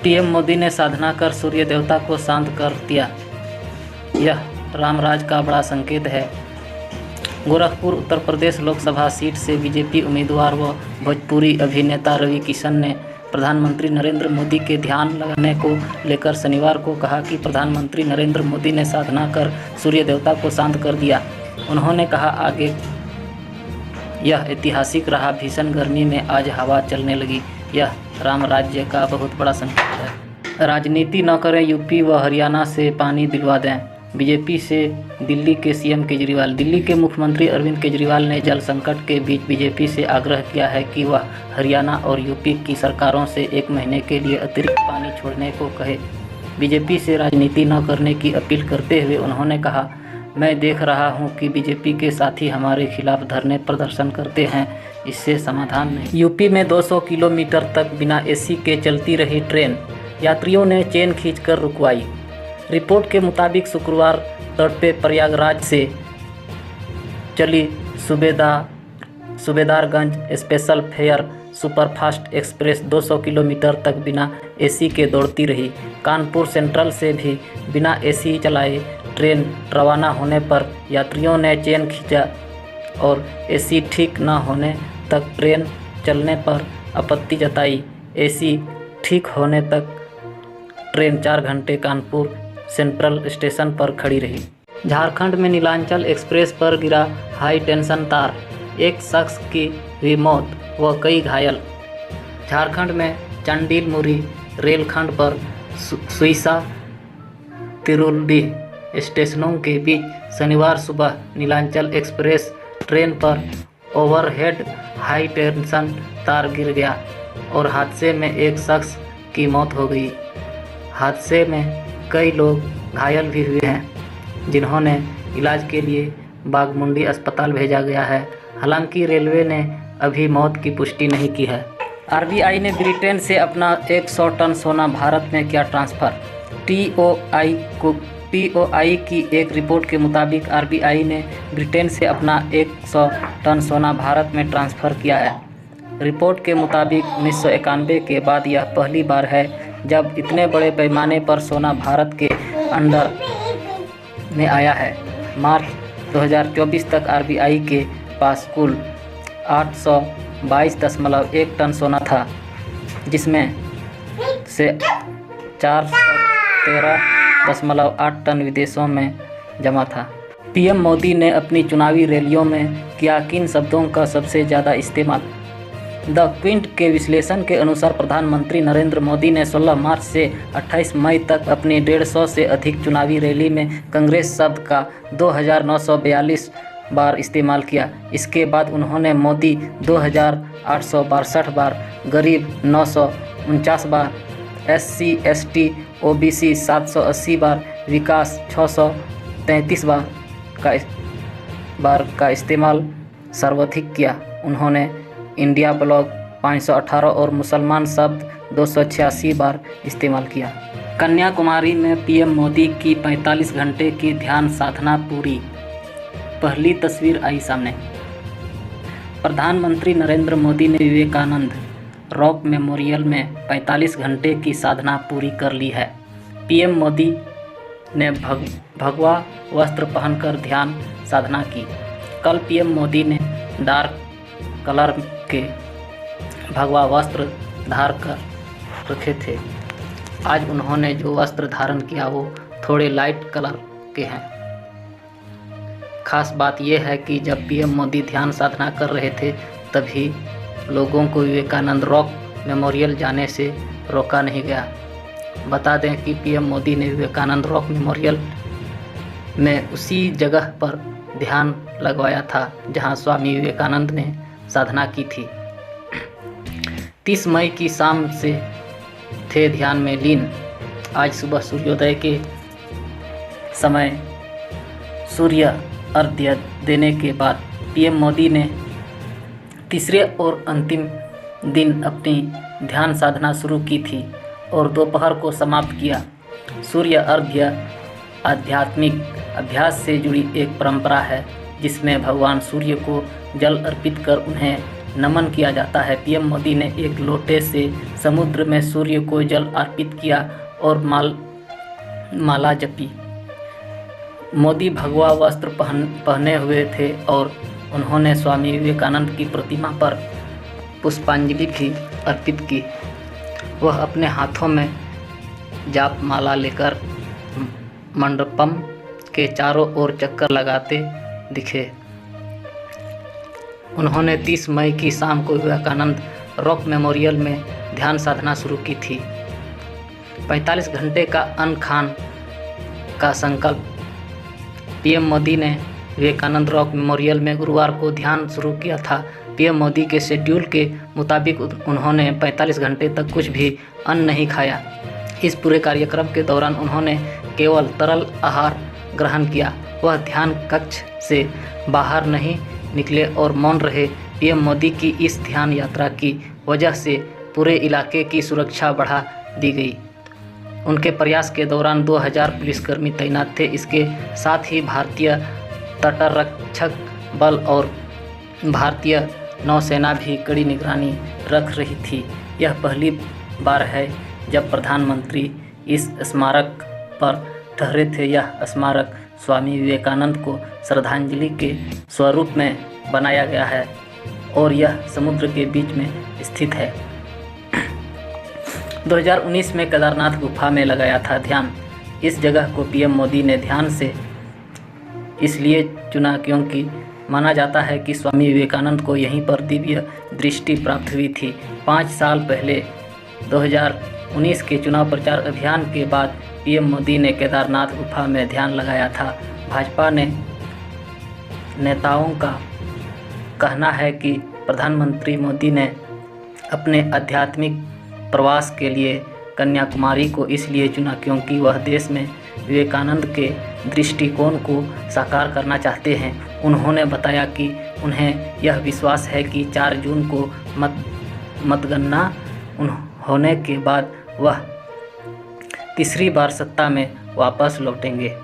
PM Modi ने साधना कर सूर्य देवता को शांत कर दिया। यह रामराज का बड़ा संकेत है। गोरखपुर उत्तर प्रदेश लोकसभा सीट से बीजेपी उम्मीदवार व भोजपुरी अभिनेता रवि किशन ने प्रधानमंत्री नरेंद्र मोदी के ध्यान लगाने को लेकर शनिवार को कहा कि प्रधानमंत्री नरेंद्र मोदी ने साधना कर सूर्य देवता को शांत कर दिया। उन्होंने कहा, आगे यह ऐतिहासिक रहा। भीषण गर्मी में आज हवा चलने लगी। यह राम राज्य का बहुत बड़ा संकेत है। राजनीति न करें, यूपी व हरियाणा से पानी दिलवा दें। बीजेपी से दिल्ली के सीएम केजरीवाल। दिल्ली के मुख्यमंत्री अरविंद केजरीवाल ने जल संकट के बीच बीजेपी से आग्रह किया है कि वह हरियाणा और यूपी की सरकारों से 1 महीने के लिए अतिरिक्त पानी छोड़ने को कहे। बीजेपी से राजनीति न करने की अपील करते हुए उन्होंने कहा, मैं देख रहा हूं कि बीजेपी के साथी हमारे खिलाफ धरने प्रदर्शन करते हैं, इससे समाधान नहीं। यूपी में 200 किलोमीटर तक बिना एसी के चलती रही ट्रेन, यात्रियों ने चेन खींचकर रुकवाई। रिपोर्ट के मुताबिक शुक्रवार तड़पे प्रयागराज से चली Subedarganj special fair superfast express 200 kilometre तक बिना एसी के दौड़ती रही। कानपुर सेंट्रल से भी बिना एसी चलाए ट्रेन रवाना होने पर यात्रियों ने चेन खींचा और एसी ठीक न होने तक ट्रेन चलने पर आपत्ति जताई। एसी ठीक होने तक ट्रेन 4 घंटे कानपुर सेंट्रल स्टेशन पर खड़ी रही। झारखंड में नीलांचल एक्सप्रेस पर गिरा हाई टेंशन तार, एक शख्स की हुई मौत व कई घायल। झारखंड में चंडील मुरी रेलखंड पर सुइसा तिरुलडीह स्टेशनों के बीच शनिवार सुबह नीलांचल एक्सप्रेस ट्रेन पर ओवरहेड हाई टेंशन तार गिर गया और हादसे में एक शख्स की मौत हो गई। हादसे में कई लोग घायल भी हुए हैं, जिन्होंने इलाज के लिए बागमुंडी अस्पताल भेजा गया है। हालांकि रेलवे ने अभी मौत की पुष्टि नहीं की है। आरबीआई ने ब्रिटेन से अपना 100 टन सोना भारत में किया ट्रांसफ़र। टीओआई की एक रिपोर्ट के मुताबिक आरबीआई ने ब्रिटेन से अपना 100 टन सोना भारत में ट्रांसफ़र किया है। रिपोर्ट के मुताबिक 1991 के बाद यह पहली बार है जब इतने बड़े पैमाने पर सोना भारत के अंडर में आया है। मार्च 2024 तक आरबीआई के पास कुल 822.1 टन सोना था, जिसमें से 413.8 टन विदेशों में जमा था। पीएम मोदी ने अपनी चुनावी रैलियों में किया किन शब्दों का सबसे ज़्यादा इस्तेमाल? द क्विंट के विश्लेषण के अनुसार प्रधानमंत्री नरेंद्र मोदी ने 16 मार्च से 28 मई तक अपनी 150 से अधिक चुनावी रैली में कांग्रेस शब्द का 2942 बार इस्तेमाल किया। इसके बाद उन्होंने मोदी 2862 बार, गरीब 949 बार, SC ST OBC 780 बार, विकास 633 बार का इस्तेमाल सर्वाधिक किया। उन्होंने इंडिया ब्लॉक 518 और मुसलमान शब्द 286 बार इस्तेमाल किया। कन्याकुमारी में पीएम मोदी की 45 घंटे की ध्यान साधना पूरी। पहली तस्वीर आई सामने। प्रधानमंत्री नरेंद्र मोदी ने विवेकानंद रॉक मेमोरियल में 45 घंटे की साधना पूरी कर ली है। पीएम मोदी ने भगवा वस्त्र पहनकर ध्यान साधना की। कल पीएम मोदी ने डार्क कलर के भगवा वस्त्र धार कर रखे थे। आज उन्होंने जो वस्त्र धारण किया वो थोड़े लाइट कलर के हैं। खास बात यह है कि जब पीएम मोदी ध्यान साधना कर रहे थे तभी लोगों को विवेकानंद रॉक मेमोरियल जाने से रोका नहीं गया। बता दें कि पीएम मोदी ने विवेकानंद रॉक मेमोरियल में उसी जगह पर ध्यान लगवाया था जहां स्वामी विवेकानंद ने साधना की थी। 30 मई की शाम से थे ध्यान में लीन। आज सुबह सूर्योदय के समय सूर्य अर्घ्य देने के बाद पीएम मोदी ने तीसरे और अंतिम दिन अपनी ध्यान साधना शुरू की थी और दोपहर को समाप्त किया। सूर्य अर्घ्य आध्यात्मिक अभ्यास से जुड़ी एक परंपरा है जिसमें भगवान सूर्य को जल अर्पित कर उन्हें नमन किया जाता है। पीएम मोदी ने एक लोटे से समुद्र में सूर्य को जल अर्पित किया और माला जपी। मोदी भगवा वस्त्र पहने हुए थे और उन्होंने स्वामी विवेकानंद की प्रतिमा पर पुष्पांजलि भी अर्पित की। वह अपने हाथों में जाप माला लेकर मंडपम के चारों ओर चक्कर लगाते दिखे। उन्होंने 30 मई की शाम को विवेकानंद रॉक मेमोरियल में ध्यान साधना शुरू की थी। 45 घंटे का अन्न खान का संकल्प। पीएम मोदी ने विवेकानंद रॉक मेमोरियल में गुरुवार को ध्यान शुरू किया था। पीएम मोदी के शेड्यूल के मुताबिक उन्होंने 45 घंटे तक कुछ भी अन्न नहीं खाया। इस पूरे कार्यक्रम के दौरान उन्होंने केवल तरल आहार ग्रहण किया। वह ध्यान कक्ष से बाहर नहीं निकले और मौन रहे। पीएम मोदी की इस ध्यान यात्रा की वजह से पूरे इलाके की सुरक्षा बढ़ा दी गई। उनके प्रयास के दौरान 2000 पुलिसकर्मी तैनात थे। इसके साथ ही भारतीय तटरक्षक बल और भारतीय नौसेना भी कड़ी निगरानी रख रही थी। यह पहली बार है जब प्रधानमंत्री इस स्मारक पर ठहरे थे। यह स्मारक स्वामी विवेकानंद को श्रद्धांजलि के स्वरूप में बनाया गया है और यह समुद्र के बीच में स्थित है। 2019 में केदारनाथ गुफा में लगाया था ध्यान। इस जगह को पीएम मोदी ने ध्यान से इसलिए चुना क्योंकि माना जाता है कि स्वामी विवेकानंद को यहीं पर दिव्य दृष्टि प्राप्त हुई थी। 5 साल पहले 2019 के चुनाव प्रचार अभियान के बाद पीएम मोदी ने केदारनाथ गुफा में ध्यान लगाया था। भाजपा नेताओं का कहना है कि प्रधानमंत्री मोदी ने अपने आध्यात्मिक प्रवास के लिए कन्याकुमारी को इसलिए चुना क्योंकि वह देश में विवेकानंद के दृष्टिकोण को साकार करना चाहते हैं। उन्होंने बताया कि उन्हें यह विश्वास है कि 4 जून को मतगणना होने के बाद वह तीसरी बार सत्ता में वापस लौटेंगे।